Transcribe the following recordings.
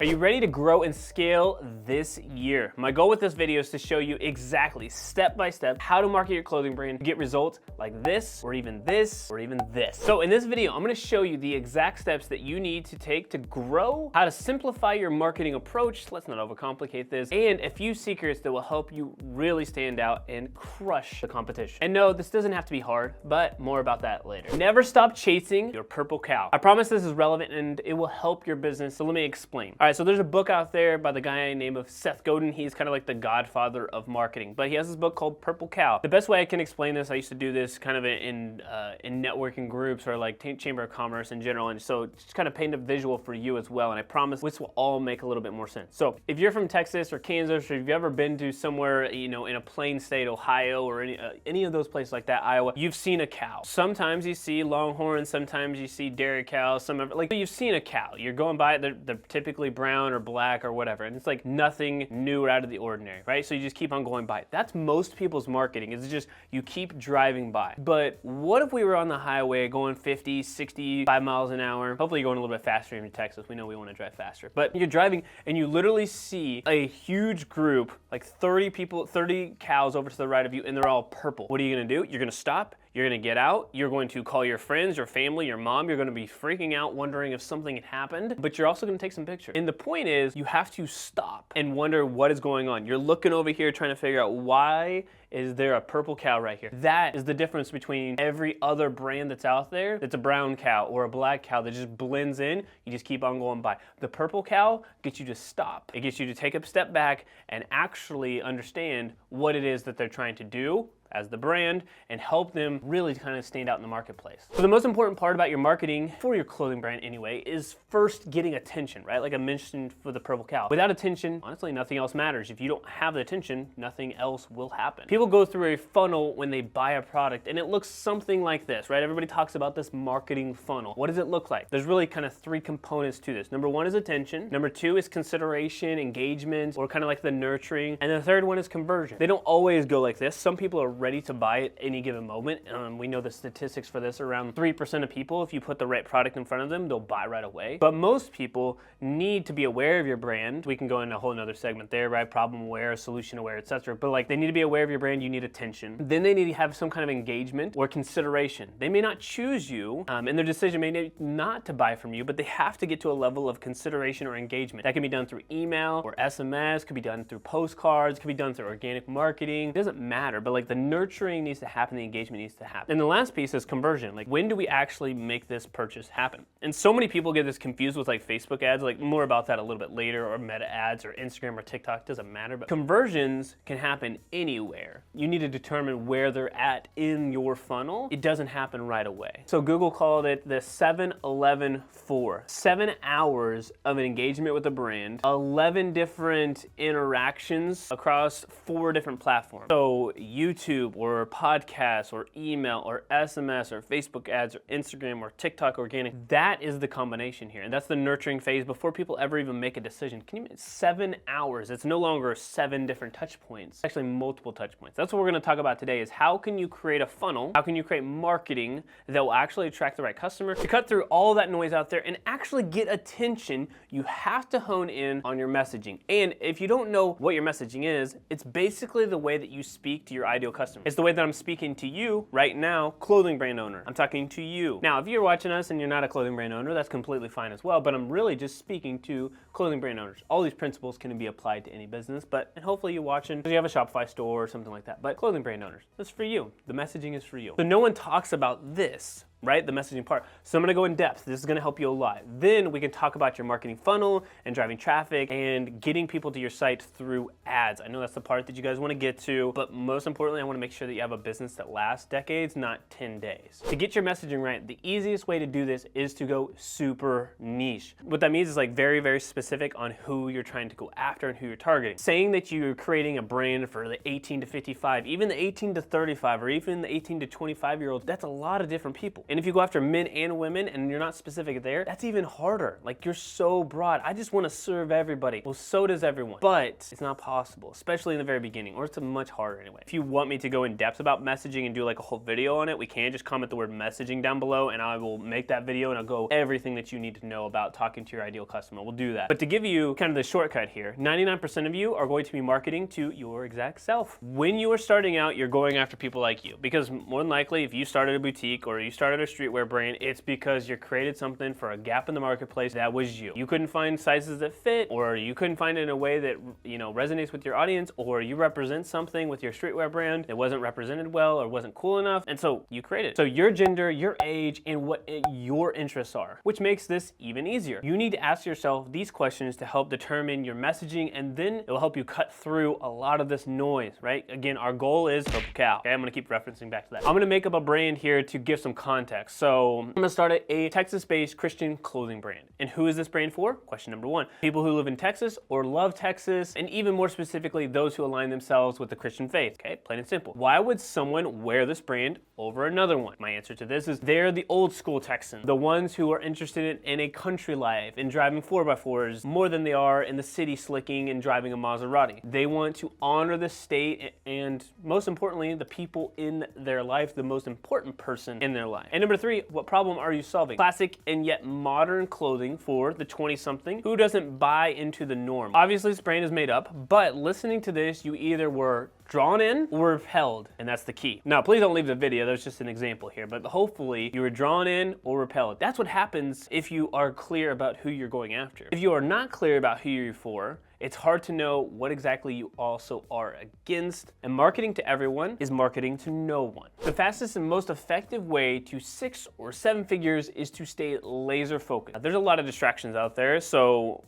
Are you ready to grow and scale this year? My goal with this video is to show you exactly, step by step, how to market your clothing brand, get results like this, or even this, or even this. So in this video, I'm gonna show you the exact steps that you need to take to grow, how to simplify your marketing approach, let's not overcomplicate this, and a few secrets that will help you really stand out and crush the competition. And no, this doesn't have to be hard, but more about that later. Never stop chasing your purple cow. I promise this is relevant and it will help your business, so let me explain. All right, so there's a book out there by the guy named Seth Godin. He's kind of like the godfather of marketing, but he has this book called Purple Cow. The best way I can explain this, I used to do this kind of in networking groups or like Chamber of Commerce in general, and so just kind of paint a visual for you as well, and I promise this will all make a little bit more sense. So if you're from Texas or Kansas, or if you've ever been to somewhere, you know, in a plain state, Ohio, or any of those places like that, Iowa, you've seen a cow. Sometimes you see longhorns, sometimes you see dairy cows, like you've seen a cow. You're going by it, they're typically brown or black or whatever, and it's like nothing new or out of the ordinary, right? So you just keep on going by it. That's most people's marketing. It's just you keep driving by. But what if we were on the highway going 50, 65 miles an hour? Hopefully you're going a little bit faster in Texas. We know we want to drive faster. But you're driving and you literally see a huge group, like 30 people, 30 cows over to the right of you, and they're all purple. What are you gonna do? You're gonna stop. You're gonna get out, you're going to call your friends, your family, your mom, you're gonna be freaking out wondering if something had happened, but you're also gonna take some pictures. And the point is, you have to stop and wonder what is going on. You're looking over here trying to figure out why is there a purple cow right here. That is the difference between every other brand that's out there that's a brown cow or a black cow that just blends in. You just keep on going by. The purple cow gets you to stop. It gets you to take a step back and actually understand what it is that they're trying to do as the brand and help them really kind of stand out in the marketplace. So the most important part about your marketing for your clothing brand anyway is first getting attention, right? Like I mentioned for the purple cow. Without attention, honestly, nothing else matters. If you don't have the attention, nothing else will happen. People go through a funnel when they buy a product and it looks something like this, right? Everybody talks about this marketing funnel. What does it look like? There's really kind of three components to this. Number one is attention. Number two is consideration, engagement, or kind of like the nurturing. And the third one is conversion. They don't always go like this. Some people are ready to buy at any given moment. We know the statistics for this, around 3% of people, if you put the right product in front of them, they'll buy right away. But most people need to be aware of your brand. We can go into a whole nother segment there, right? Problem aware, solution aware, etc. But like they need to be aware of your brand, you need attention. Then they need to have some kind of engagement or consideration. They may not choose you, and their decision may be not to buy from you, but they have to get to a level of consideration or engagement. That can be done through email or SMS, could be done through postcards, could be done through organic marketing. It doesn't matter, but like the nurturing needs to happen, the engagement needs to happen. And the last piece is conversion. Like when do we actually make this purchase happen? And so many people get this confused with like Facebook ads, like more about that a little bit later, or meta ads or Instagram or TikTok, doesn't matter. But conversions can happen anywhere. You need to determine where they're at in your funnel. It doesn't happen right away. So Google called it the 7-11-4. 7 hours of an engagement with a brand, 11 different interactions across 4 different platforms. So YouTube or podcasts or email or SMS or Facebook ads or Instagram or TikTok organic. That is the combination here. And that's the nurturing phase before people ever even make a decision. Can you imagine 7 hours? It's no longer 7 different touch points, actually multiple touch points. That's what we're gonna talk about today is how can you create a funnel? How can you create marketing that will actually attract the right customer? To cut through all that noise out there and actually get attention, you have to hone in on your messaging. And if you don't know what your messaging is, it's basically the way that you speak to your ideal customer. It's the way that I'm speaking to you right now, clothing brand owner. I'm talking to you. Now, if you're watching us and you're not a clothing brand owner, that's completely fine as well, but I'm really just speaking to clothing brand owners. All these principles can be applied to any business, and hopefully you're watching because you have a Shopify store or something like that, but clothing brand owners, that's for you. The messaging is for you. So no one talks about this, right? The messaging part. So I'm gonna go in depth. This is gonna help you a lot. Then we can talk about your marketing funnel and driving traffic and getting people to your site through ads. I know that's the part that you guys wanna get to, but most importantly, I wanna make sure that you have a business that lasts decades, not 10 days. To get your messaging right, the easiest way to do this is to go super niche. What that means is like very, very specific on who you're trying to go after and who you're targeting. Saying that you're creating a brand for the 18 to 55, even the 18 to 35, or even the 18 to 25-year-olds, that's a lot of different people. And if you go after men and women and you're not specific there, that's even harder. Like, you're so broad. I just want to serve everybody. Well, so does everyone. But it's not possible, especially in the very beginning, or it's much harder anyway. If you want me to go in depth about messaging and do like a whole video on it, we can just comment the word messaging down below and I will make that video and I'll go everything that you need to know about talking to your ideal customer. We'll do that. But to give you kind of the shortcut here, 99% of you are going to be marketing to your exact self. When you are starting out, you're going after people like you, because more than likely, if you started a boutique or you started a streetwear brand, it's because you created something for a gap in the marketplace that was you. You couldn't find sizes that fit, or you couldn't find it in a way that, you know, resonates with your audience, or you represent something with your streetwear brand that wasn't represented well or wasn't cool enough, and so you created. So your gender, your age, and what your interests are, which makes this even easier. You need to ask yourself these questions to help determine your messaging, and then it will help you cut through a lot of this noise, right? Again, our goal is purple cow. Okay, I'm gonna keep referencing back to that. I'm gonna make up a brand here to give some context. So I'm gonna start a Texas-based Christian clothing brand. And who is this brand for? Question number one. People who live in Texas or love Texas, and even more specifically, those who align themselves with the Christian faith. Okay, plain and simple. Why would someone wear this brand over another one? My answer to this is they're the old school Texans, the ones who are interested in a country life and driving 4x4s more than they are in the city slicking and driving a Maserati. They want to honor the state and, most importantly, the people in their life, the most important person in their life. And number three, what problem are you solving? Classic and yet modern clothing for the 20-something who doesn't buy into the norm. Obviously, this brand is made up, but listening to this, you either were drawn in or repelled, and that's the key. Now, please don't leave the video, there's just an example here, but hopefully you were drawn in or repelled. That's what happens if you are clear about who you're going after. If you are not clear about who you're for, it's hard to know what exactly you also are against. And marketing to everyone is marketing to no one. The fastest and most effective way to 6 or 7 figures is to stay laser focused. There's a lot of distractions out there,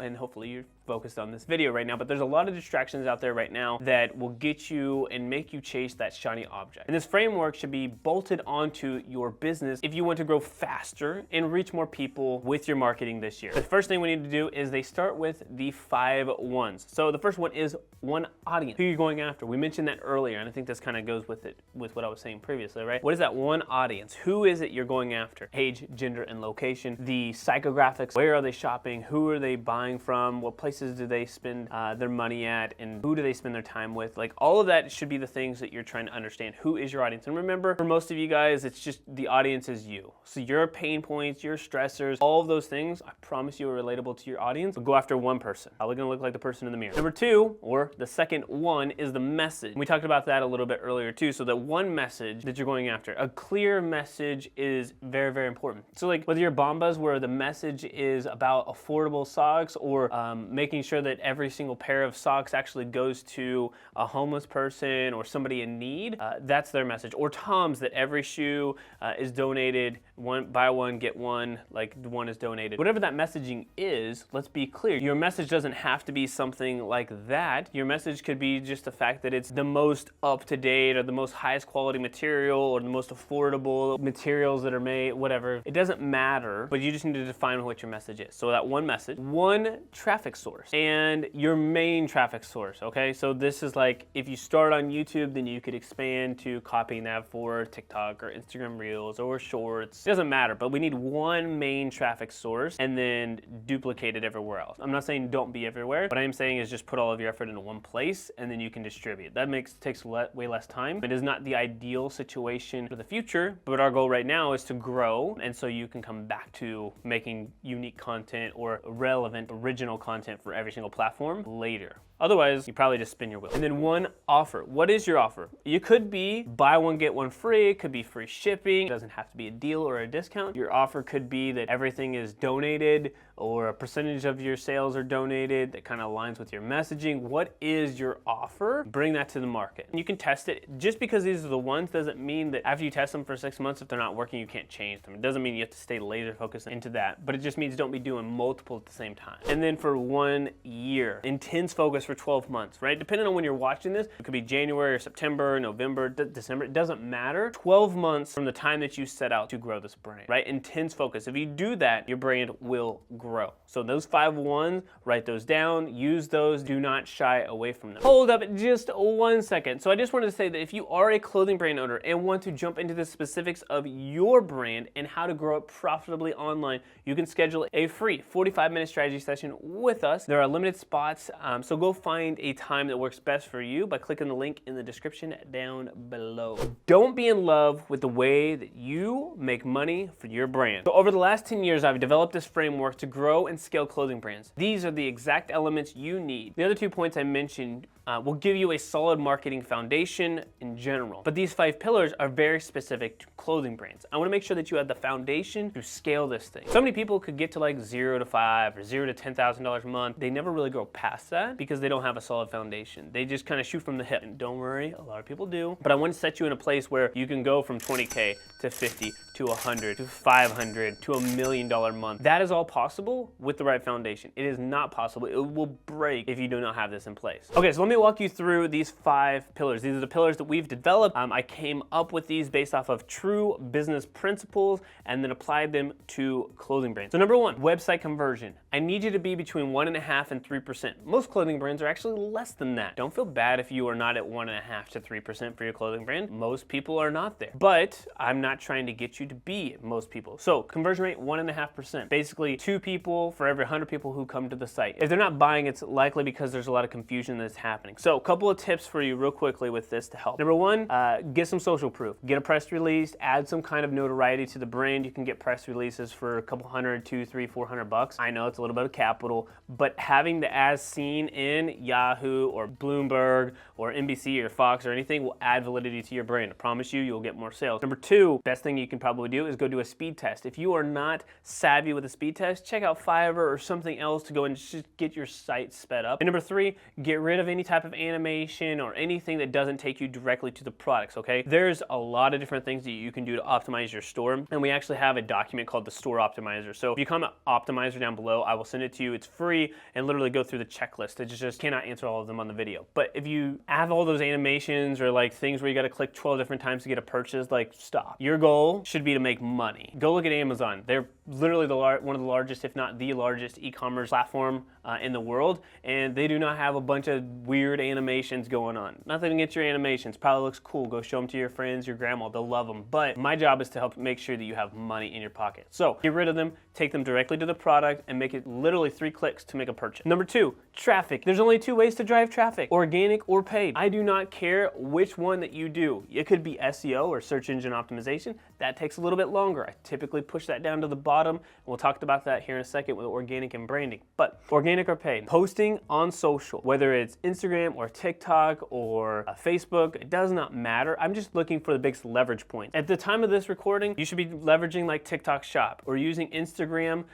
and hopefully you're focused on this video right now, but there's a lot of distractions out there right now that will get you and make you chase that shiny object. And this framework should be bolted onto your business if you want to grow faster and reach more people with your marketing this year. The first thing we need to do is they start with the 5 ones. So the first one is one audience. Who you're going after. We mentioned that earlier, and I think this kind of goes with what I was saying previously, right? What is that one audience? Who is it you're going after? Age, gender, and location. The psychographics. Where are they shopping? Who are they buying from? What places do they spend their money at, and who do they spend their time with? Like, all of that should be the things that you're trying to understand. Who is your audience? And remember, for most of you guys, it's just the audience is you. So your pain points, your stressors, all of those things, I promise you are relatable to your audience. But go after one person. Probably gonna look like the person in the mirror. Number two, or the second one, is the message. We talked about that a little bit earlier too. So that one message that you're going after, a clear message is very, very important. So like whether you're Bombas, where the message is about affordable socks, or making sure that every single pair of socks actually goes to a homeless person or somebody in need, that's their message. Or Tom's, that every shoe is donated, buy one, get one, like one is donated. Whatever that messaging is, let's be clear. Your message doesn't have to be something like that. Your message could be just the fact that it's the most up-to-date or the most highest quality material or the most affordable materials that are made, whatever. It doesn't matter, but you just need to define what your message is. So that one message, one traffic source, and your main traffic source, okay? So this is like, if you start on YouTube, then you could expand to copying that for TikTok or Instagram Reels or Shorts. It doesn't matter, but we need one main traffic source and then duplicate it everywhere else. I'm not saying don't be everywhere. What I am saying is just put all of your effort into one place and then you can distribute. That takes way less time. It is not the ideal situation for the future, but our goal right now is to grow, and so you can come back to making unique content or relevant, original content for every single platform later. Otherwise, you probably just spin your wheel. And then one offer. What is your offer? You could be buy one, get one free. It could be free shipping. It doesn't have to be a deal or a discount. Your offer could be that everything is donated, or a percentage of your sales are donated that kind of aligns with your messaging. What is your offer? Bring that to the market. And you can test it. Just because these are the ones doesn't mean that after you test them for 6 months, if they're not working, you can't change them. It doesn't mean you have to stay laser focused into that, but it just means don't be doing multiple at the same time. And then for 1 year, intense focus for 12 months, right? Depending on when you're watching this, it could be January or September, November, December, it doesn't matter. 12 months from the time that you set out to grow this brand, right? Intense focus. If you do that, your brand will grow. So those 5 ones, write those down, use use those. Do not shy away from them. Hold up just 1 second. So I just wanted to say that if you are a clothing brand owner and want to jump into the specifics of your brand and how to grow it profitably online, you can schedule a free 45-minute strategy session with us. There are limited spots, so go find a time that works best for you by clicking the link in the description down below. Don't be in love with the way that you make money for your brand. So over the last 10 years, I've developed this framework to grow and scale clothing brands. These are the exact elements you need. The other 2 points I mentioned will give you a solid marketing foundation in general. But these 5 pillars are very specific to clothing brands. I wanna make sure that you have the foundation to scale this thing. So many people could get to like 0 to 5 or 0 to $10,000 a month. They never really go past that because they don't have a solid foundation. They just kind of shoot from the hip. And don't worry, a lot of people do. But I want to set you in a place where you can go from 20K to 50 to 100 to 500 to $1 million a month. That is all possible with the right foundation. It is not possible. It will break if you do not have this in place. Okay, so let me walk you through these 5 pillars. These are the pillars that we've developed. I came up with these based off of true business principles and then applied them to clothing brands. So number 1, website conversion. I need you to be between 1.5% and 3%. Most clothing brands are actually less than that. Don't feel bad if you are not at 1.5% to 3% for your clothing brand. Most people are not there. But I'm not trying to get you to be most people. So conversion rate 1.5%. Basically 2 people for every 100 people who come to the site. If they're not buying, it's likely because there's a lot of confusion that's happening. So a couple of tips for you real quickly with this to help. Number 1, get some social proof. Get a press release, add some kind of notoriety to the brand. You can get press releases for a couple hundred, $200, $300, $400. I know it's a little bit of capital, but having the as seen in Yahoo or Bloomberg or NBC or Fox or anything will add validity to your brand. I promise you, you'll get more sales. Number 2, best thing you can probably do is go do a speed test. If you are not savvy with a speed test, check out Fiverr or something else to go and just get your site sped up. And number 3, get rid of any type of animation or anything that doesn't take you directly to the products, okay? There's a lot of different things that you can do to optimize your store, and we actually have a document called the Store Optimizer. So if you comment Optimizer down below, I will send it to you. It's free, and literally go through the checklist. I just cannot answer all of them on the video. But if you have all those animations or like things where you gotta click 12 different times to get a purchase, like stop. Your goal should be to make money. Go look at Amazon. They're literally one of the largest, if not the largest e-commerce platform in the world, and they do not have a bunch of weird animations going on. Nothing against your animations. Probably looks cool. Go show them to your friends, your grandma. They'll love them. But my job is to help make sure that you have money in your pocket. So get rid of them, take them directly to the product, and make it literally 3 clicks to make a purchase. Number 2, traffic. There's only 2 ways to drive traffic, organic or paid. I do not care which one that you do. It could be SEO or search engine optimization. That takes a little bit longer. I typically push that down to the bottom, and we'll talk about that here in a second with organic and branding. But organic or paid. Posting on social, whether it's Instagram or TikTok or Facebook, it does not matter. I'm just looking for the biggest leverage point. At the time of this recording, you should be leveraging like TikTok Shop or using Instagram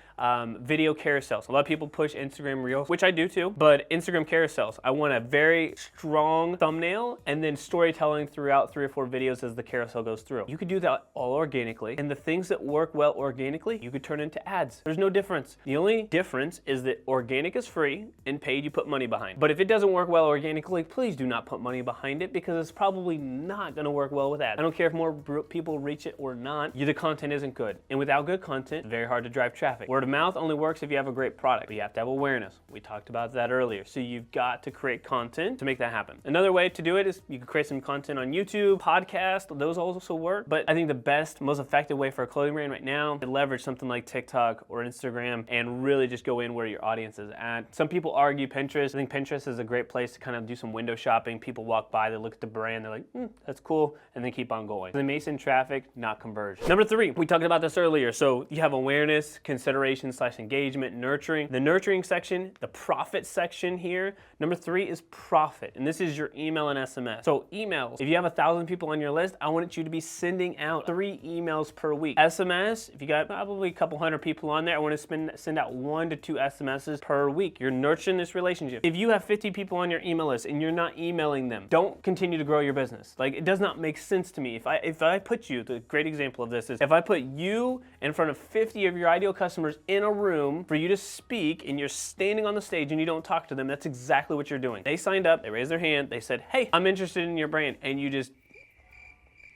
video carousels. A lot of people push Instagram Reels, which I do too, but Instagram carousels, I want a very strong thumbnail and then storytelling throughout 3 or 4 videos as the carousel goes through. You could do that all organically, and the things that work well organically, you could turn into ads. There's no difference. The only difference is that organic is free and paid you put money behind. But if it doesn't work well organically, please do not put money behind it because it's probably not gonna work well with ads. I don't care if more people reach it or not, the content isn't good. And without good content, it's very hard to drive traffic. Word of mouth only works if you have a great product, but you have to have awareness. We talked about that earlier. So you've got to create content to make that happen. Another way to do it is you can create some content on YouTube, podcast, those also work. But I think the best, most effective way for a clothing brand right now is leverage something like TikTok or Instagram and really just go in where your audience is at. Some people argue Pinterest. I think Pinterest is a great place to kind of do some window shopping. People walk by, they look at the brand, they're like, that's cool, and then keep on going. They may send traffic, not conversion. Number 3, we talked about this earlier. So you have awareness, consideration / engagement, nurturing. The nurturing section, the profit section here. Number 3 is profit, and this is your email and SMS. So emails, if you have 1,000 people on your list, I want you to be sending out 3 emails per week. SMS, if you got probably a couple hundred people on there, I want to send out 1 to 2 SMSs per week. You're nurturing this relationship. If you have 50 people on your email list and you're not emailing them, don't continue to grow your business. Like, it does not make sense to me. If I put you, the great example of this is if I put you in front of 50 of your ideal customers in a room for you to speak and you're standing on the stage and you don't talk to them, that's exactly what you're doing. They signed up, they raised their hand, they said, hey, I'm interested in your brand, and you just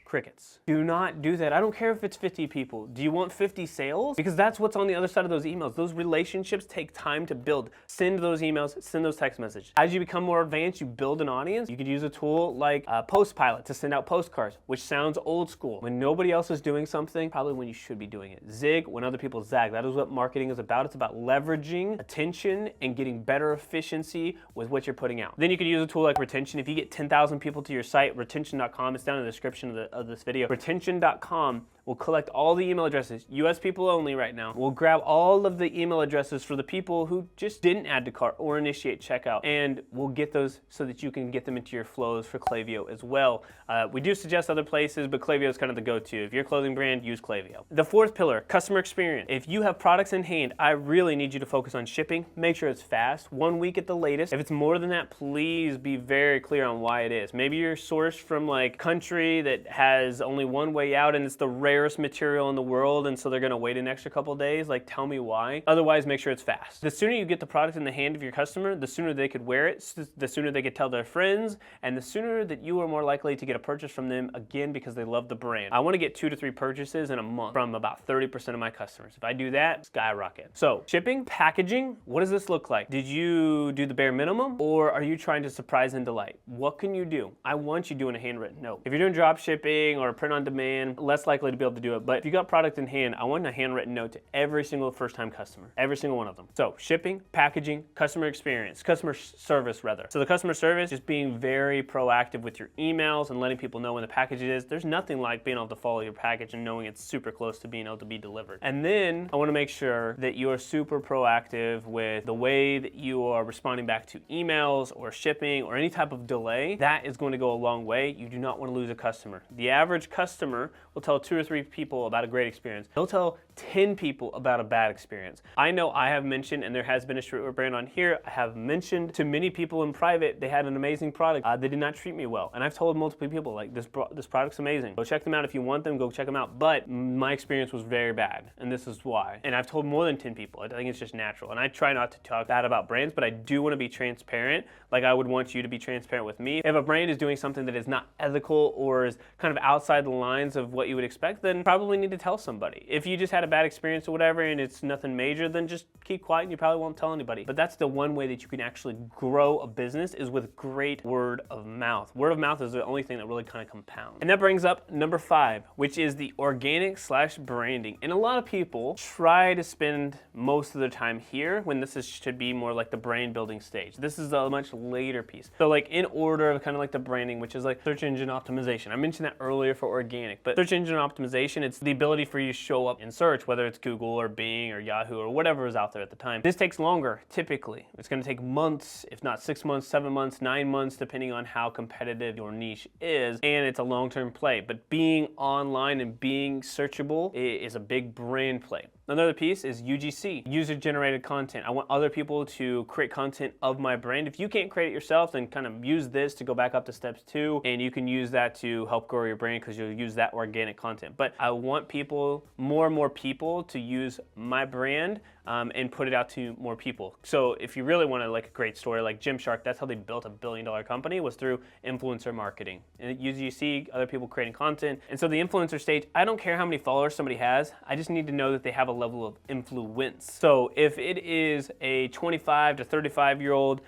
Crickets. Do not do that. I don't care if it's 50 people. Do you want 50 sales? Because that's what's on the other side of those emails. Those relationships take time to build. Send those emails, send those text messages. As you become more advanced, you build an audience. You could use a tool like Postpilot to send out postcards, which sounds old school. When nobody else is doing something, probably when you should be doing it. Zig when other people zag. That is what marketing is about. It's about leveraging attention and getting better efficiency with what you're putting out. Then you could use a tool like retention. If you get 10,000 people to your site, retention.com, it's down in the description of this video. Retention.com will collect all the email addresses, US people only right now. We'll grab all of the email addresses for the people who just didn't add to cart or initiate checkout, and we'll get those so that you can get them into your flows for Klaviyo as well. We do suggest other places, but Klaviyo is kind of the go-to. If you're a clothing brand, use Klaviyo. The fourth pillar, customer experience. If you have products in hand, I really need you to focus on shipping. Make sure it's fast, 1 week at the latest. If it's more than that, please be very clear on why it is. Maybe you're sourced from like country that has only one way out and it's the rarest material in the world, and so they're gonna wait an extra couple days. Like, tell me why. Otherwise, make sure it's fast. The sooner you get the product in the hand of your customer, the sooner they could wear it, the sooner they could tell their friends, and the sooner that you are more likely to get a purchase from them again because they love the brand. I wanna get 2 to 3 purchases in a month from about 30% of my customers. If I do that, skyrocket. So, shipping, packaging, what does this look like? Did you do the bare minimum, or are you trying to surprise and delight? What can you do? I want you doing a handwritten note. If you're doing drop shipping or print on demand, less likely to be able to do it. But if you got product in hand, I want a handwritten note to every single first-time customer, every single one of them. So shipping, packaging, customer experience, customer service rather. So the customer service, just being very proactive with your emails and letting people know when the package is. There's nothing like being able to follow your package and knowing it's super close to being able to be delivered. And then I want to make sure that you are super proactive with the way that you are responding back to emails or shipping or any type of delay. That is going to go a long way. You do not want to lose a customer. The average customer will tell 2 or 3 people about a great experience. They'll tell 10 people about a bad experience. I know I have mentioned, and there has been a streetwear brand on here, I have mentioned to many people in private, they had an amazing product. They did not treat me well. And I've told multiple people, like, this product's amazing. Go check them out if you want them, go check them out. But my experience was very bad, and this is why. And I've told more than 10 people. I think it's just natural. And I try not to talk bad about brands, but I do want to be transparent, like I would want you to be transparent with me. If a brand is doing something that is not ethical or is kind of outside the lines of what you would expect, then probably need to tell somebody. If you just had a bad experience or whatever and it's nothing major, then just keep quiet and you probably won't tell anybody. But that's the one way that you can actually grow a business, is with great word of mouth. Word of mouth is the only thing that really kind of compounds. And that brings up number 5, which is the organic/branding. And a lot of people try to spend most of their time here when should be more like the brand building stage. This is a much later piece. So like in order of kind of like the branding, which is like search engine optimization. I mentioned that earlier for organic, but search engine optimization, it's the ability for you to show up in search, whether it's Google or Bing or Yahoo or whatever is out there at the time. This takes longer, typically. It's gonna take months, if not 6 months, 7 months, 9 months, depending on how competitive your niche is, and it's a long-term play. But being online and being searchable is a big brand play. Another piece is UGC, user-generated content. I want other people to create content of my brand. If you can't create it yourself, then kind of use this to go back up to steps 2, and you can use that to help grow your brand because you'll use that organic content. But I want people, more and more people, to use my brand and put it out to more people. So if you really want to, like a great story, like Gymshark, that's how they built a $1 billion company, was through influencer marketing. And you see other people creating content. And so the influencer stage, I don't care how many followers somebody has, I just need to know that they have a level of influence. So if it is a 25 to 35-year-old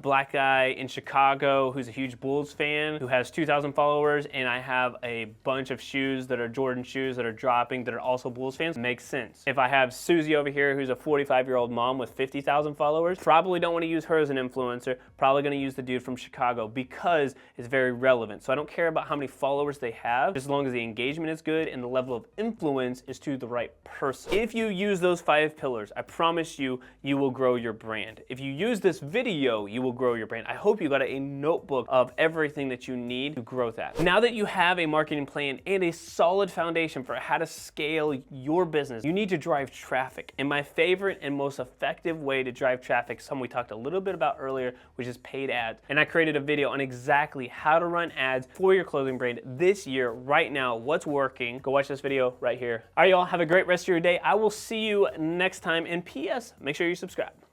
black guy in Chicago who's a huge Bulls fan, who has 2,000 followers, and I have a bunch of shoes that are Jordan shoes that are dropping that are also Bulls fans, makes sense. If I have Susie over here who's a 45-year-old mom with 50,000 followers, probably don't want to use her as an influencer, probably going to use the dude from Chicago because it's very relevant. So I don't care about how many followers they have, as long as the engagement is good and the level of influence is to the right person. If you use those 5 pillars, I promise you, you will grow your brand. If you use this video, you will grow your brand. I hope you got a notebook of everything that you need to grow that. Now that you have a marketing plan and a solid foundation for how to scale your business, you need to drive traffic. And my favorite and most effective way to drive traffic, something we talked a little bit about earlier, which is paid ads. And I created a video on exactly how to run ads for your clothing brand this year, right now, what's working. Go watch this video right here. All right, y'all, have a great rest of your day. I will see you next time. And P.S., make sure you subscribe.